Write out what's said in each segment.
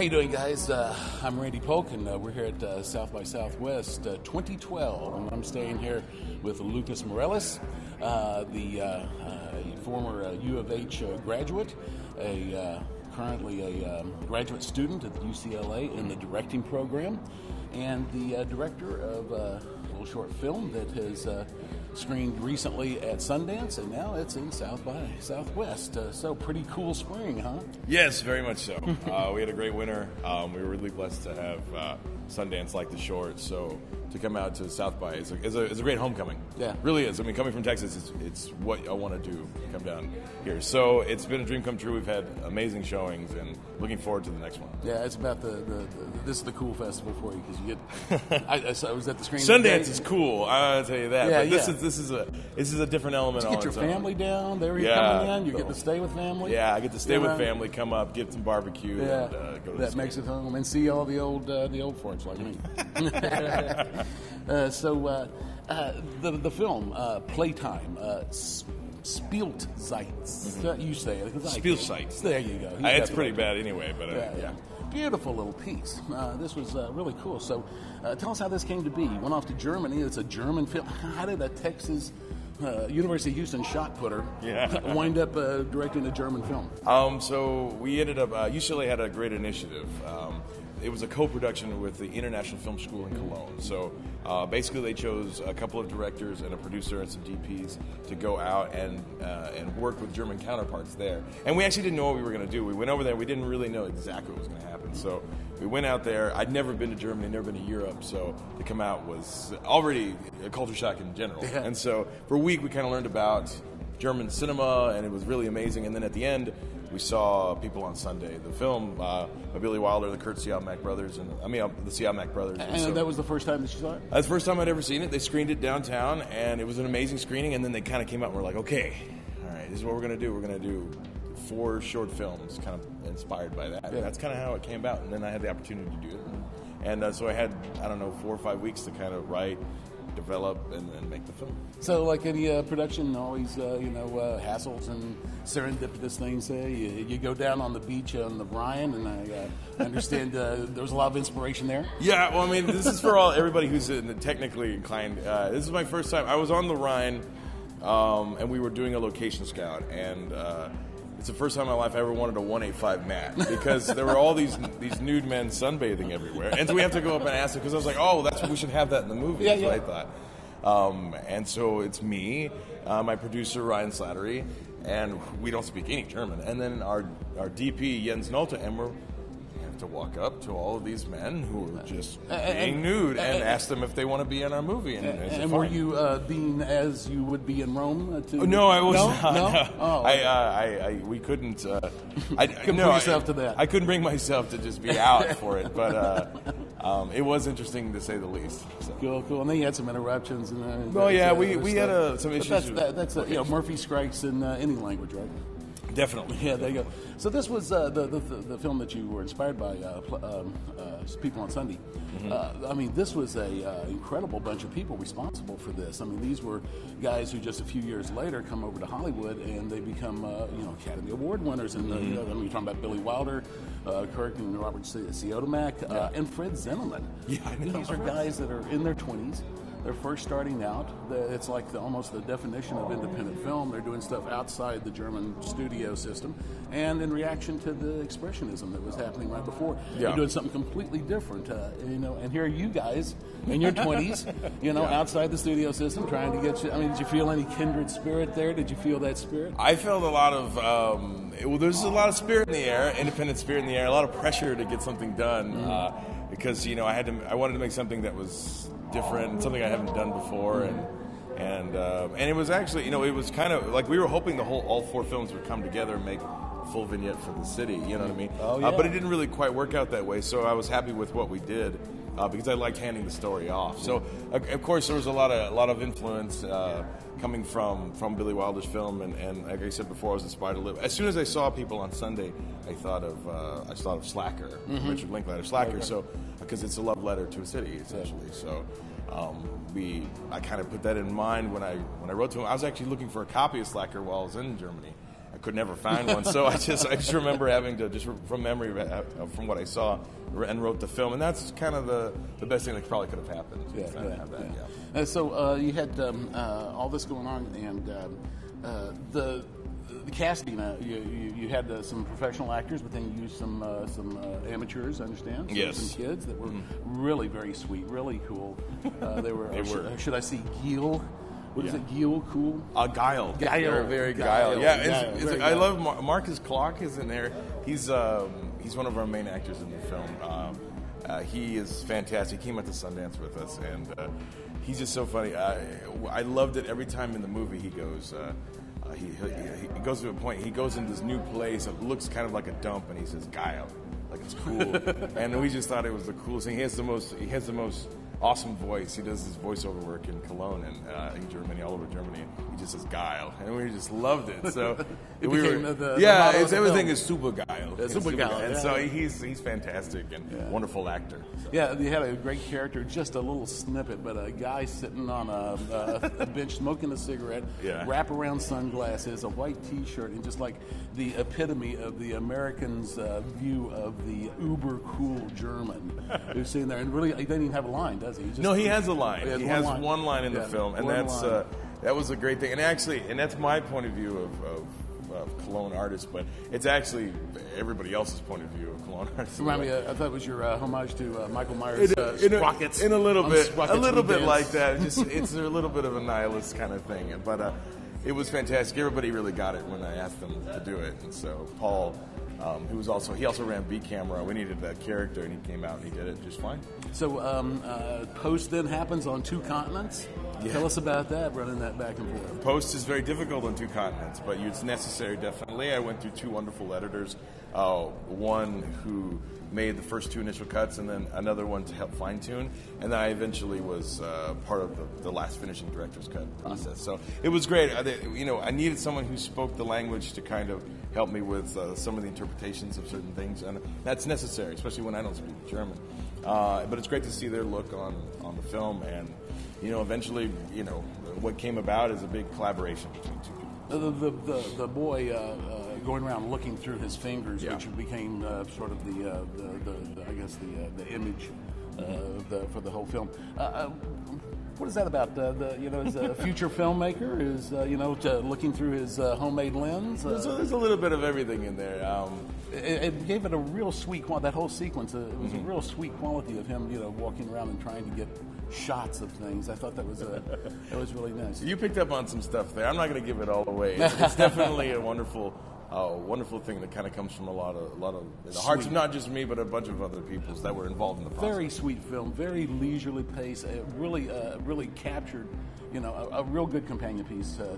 How you doing, guys? I'm Randy Polk, and we're here at South by Southwest 2012, and I'm staying here with Lucas Mireles, the former U of H graduate, currently a graduate student at the UCLA in the directing program, and the director of a little short film that has screened recently at Sundance, and now it's in South by Southwest. So pretty cool spring, huh? Yes, very much so. We had a great winter. We were really blessed to have Sundance like the short. So to come out to South by is a great homecoming. Yeah, really is. I mean, coming from Texas, it's what I want to do. Come down here. So it's been a dream come true. We've had amazing showings, and looking forward to the next one. Yeah, it's about this is the cool festival for you because you get. I was at the screening. Sundance is cool. I'll tell you that. Yeah, but this is a different element. You get your family down. There you're coming in. You get to stay with family. Yeah, I get to stay with family. Come up, get some barbecue, and go to that makes it home and see all the old folks like me. The film Playtime. Spielzeit. You say it. Spielzeit. There you go. It's pretty bad anyway, but yeah. Beautiful little piece. This was really cool. So tell us how this came to be. You went off to Germany. It's a German film. How did a Texas University of Houston shot putter wind up directing a German film? So we ended up, UCLA had a great initiative. It was a co-production with the International Film School in Cologne. So basically they chose a couple of directors and a producer and some DPs to go out and work with German counterparts there. And we actually didn't know what we were going to do. We went over there. We didn't really know exactly what was going to happen. So we went out there. I'd never been to Germany, never been to Europe. So to come out was already a culture shock in general. Yeah. And so for a week we kind of learned about German cinema, and it was really amazing. And then at the end, we saw People on Sunday, the film by Billy Wilder, the Kurt Siodmak brothers, the Siodmak brothers. And so, that was the first time that you saw it? That's the first time I'd ever seen it. They screened it downtown, and it was an amazing screening. And then they kind of came out and were like, okay, all right, this is what we're going to do. We're going to do 4 short films kind of inspired by that. Yeah. And that's kind of how it came about. And then I had the opportunity to do it. And so I had, 4 or 5 weeks to kind of write, develop, and make the film. So like any production, always hassles and serendipitous things. You go down on the beach on the Rhine, and I understand there was a lot of inspiration there. Yeah, well, I mean, this is for everybody who's technically inclined. This is my first time. I was on the Rhine, and we were doing a location scout, and it's the first time in my life I ever wanted a 185 mat, because there were all these nude men sunbathing everywhere, and so we have to go up and ask them, because I was like, oh, we should have that in the movie. That's what I thought. And so it's me, my producer Ryan Slattery, and we don't speak any German, and then our DP Jens Nolte, and we have to walk up to all of these men who are just being nude and ask them if they want to be in our movie. And were you being as you would be in Rome? No, I was not. No? Oh. We couldn't. Couldn't bring yourself to that. I couldn't bring myself to just be out for it, but it was interesting to say the least. So. Cool. And then you had some interruptions. We had some issues. That's Murphy strikes in any language, right? Definitely. Yeah, there you go. So this was the film that you were inspired by, People on Sunday. Mm-hmm. This was a incredible bunch of people responsible for this. These were guys who just a few years later come over to Hollywood, and they become Academy Award winners. And you're talking about Billy Wilder, Kirk and Robert Siodmak, and Fred Zinnemann. Yeah, I know. These are guys that are in their 20s. They're first starting out. It's like almost the definition of independent film. They're doing stuff outside the German studio system, and in reaction to the expressionism that was happening right before, you're doing something completely different. And here are you guys in your 20s, outside the studio system, trying to get you. Did you feel any kindred spirit there? Did you feel that spirit? I felt a lot of. There's a lot of spirit in the air, independent spirit in the air. A lot of pressure to get something done, because I wanted to make something that was different, something I haven't done before, and it was actually, it was kind of like we were hoping all 4 films would come together and make a full vignette for the city, you know what I mean? Oh, yeah. But it didn't really quite work out that way, so I was happy with what we did, because I liked handing the story off. So of course there was a lot of influence coming from Billy Wilder's film, and like I said before, I was inspired to live. As soon as I saw People on Sunday, I thought of Slacker, Richard Linklater, Slacker. Okay. So because it's a love letter to a city, essentially. So I kind of put that in mind when I wrote to him. I was actually looking for a copy of Slacker while I was in Germany. I could never find one. So I just remember having to, just from memory, from what I saw, and wrote the film. And that's kind of the best thing that probably could have happened. So you had all this going on, and the casting. You had some professional actors, but then you used some amateurs. I understand. Some kids that were really very sweet, really cool. They were. Should I see Gil? What is it? Gil cool? Guile. Very Guile. Yeah, I love Markus Klauk is in there. He's one of our main actors in the film. He is fantastic. He came out to Sundance with us, and he's just so funny. I loved it every time in the movie he goes. He goes to a point. He goes into this new place. It looks kind of like a dump, and he says Guile, like it's cool. And we just thought it was the coolest thing. He has the most awesome voice. He does his voiceover work in Cologne and in Germany, all over Germany. He just says Guile, and we just loved it. So everything is super Guile. Super Guile. And so he's fantastic and wonderful actor. So. Yeah, he had a great character. Just a little snippet, but a guy sitting on a bench smoking a cigarette, wraparound sunglasses, a white T-shirt, and just like the epitome of the American's view of the uber cool German who's sitting there, and really he doesn't even have a line, does he? He has a line. He has one line in the film, and that was a great thing. And that's my point of view of Cologne artists, but it's actually everybody else's point of view of Cologne artists. Remind me, I thought it was your homage to Michael Myers' Sprockets. In a little bit like that. It's a little bit of a nihilist kind of thing, but it was fantastic. Everybody really got it when I asked them to do it, and so Paul. He also ran B Camera. We needed that character, and he came out and he did it just fine. So post then happens on 2 continents. Yeah. Tell us about that, running that back and forth. Post is very difficult on 2 continents, but it's necessary, definitely. I went through 2 wonderful editors, one who made the first 2 initial cuts, and then another one to help fine-tune, and then I eventually was part of the last finishing director's cut process. So it was great. I needed someone who spoke the language to kind of help me with some of the interpretations of certain things, and that's necessary, especially when I don't speak German. But it's great to see their look on the film, and eventually, what came about is a big collaboration between 2 people. The boy going around looking through his fingers, which became sort of the image for the whole film. What is that about? As a future filmmaker, is looking through his homemade lens. There's a little bit of everything in there. It gave it a real sweet quality. That whole sequence, it was a real sweet quality of him, walking around and trying to get shots of things. I thought that was really nice. You picked up on some stuff there. I'm not going to give it all away. It's definitely a wonderful thing that kind of comes from a lot of the hearts of not just me, but a bunch of other people that were involved in the process. Very sweet film, very leisurely pace. It really captured, a real good companion piece to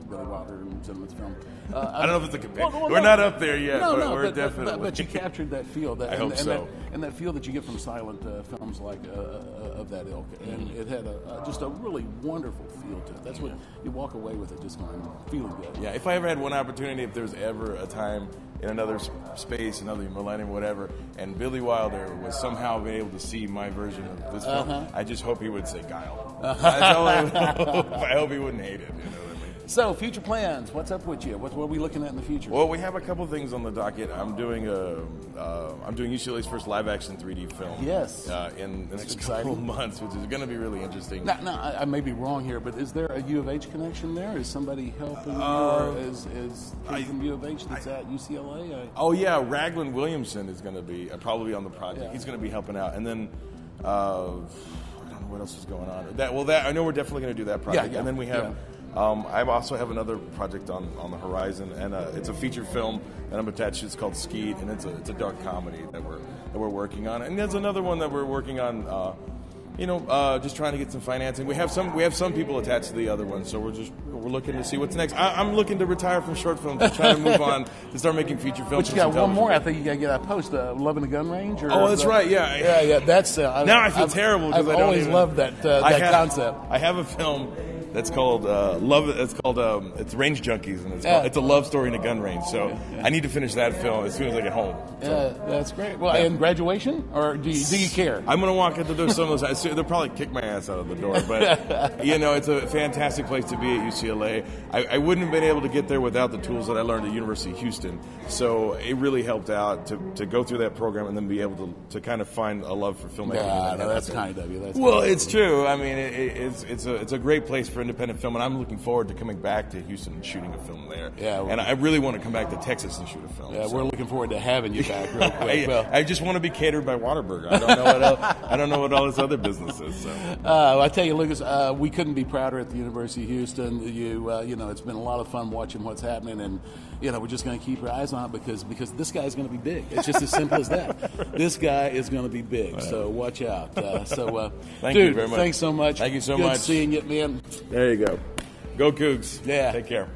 Billy Wilder and Zimmerman's film. I don't know if it's a companion. We're not up there yet, but we're definitely. But you captured that feel. I hope so. And that feel that you get from silent films like of that ilk, and it had just a really wonderful feel to it. That's what you walk away with it, just going feeling good. Yeah, if I ever had one opportunity, if there's ever a time in another space, another millennium, whatever, and Billy Wilder was somehow able to see my version of this film, I just hope he would say Guile. That's all I hope. I hope he wouldn't hate it. You know what I mean? So, future plans. What's up with you? What are we looking at in the future? Well, we have a couple things on the docket. I'm doing UCLA's first live-action 3D film. Yes. In the next couple of months, which is going to be really interesting. Now, I may be wrong here, but is there a U of H connection there? Is somebody helping you, or is from U of H that's at UCLA? Raglan Williamson is going to be probably on the project. Yeah. He's going to be helping out, and then I don't know what else is going on. I know we're definitely going to do that project, and then we have. I also have another project on the horizon, and it's a feature film that I'm attached to. It's called Skeet, and it's a dark comedy that we're working on. And there's another one that we're working on. Just trying to get some financing. We have some people attached to the other one, so we're looking to see what's next. I'm looking to retire from short films and try to move on to start making feature films. But you got one more. I think you got to get that post, Love in a Gun Range. That's right. Yeah. That's now I feel terrible because I've always loved that concept. I have a film That's called Love. It's called it's Range Junkies, and it's a love story in a gun range. So I need to finish that film as soon as I get home. Yeah, that's great. Well, and graduation, or do you care? I'm going to walk out the door. Some of those, they'll probably kick my ass out of the door, but it's a fantastic place to be at UCLA. I wouldn't have been able to get there without the tools that I learned at University of Houston. So it really helped out to go through that program and then be able to kind of find a love for filmmaking. Yeah, no, that's kind of you. It's true. I mean, it's a great place for independent film, and I'm looking forward to coming back to Houston and shooting a film there. Yeah, and I really want to come back to Texas and shoot a film. Yeah, we're looking forward to having you back real quick. I just want to be catered by Whataburger. I don't know what all this other business is. So. I tell you, Lucas, we couldn't be prouder at the University of Houston. It's been a lot of fun watching what's happening, and we're just going to keep our eyes on it because this guy's going to be big. It's just as simple as that. This guy is going to be big, so watch out. Thank you very much. Thanks so much. Thank you so much. Good seeing you, man. There you go. Go Cougs. Yeah. Take care.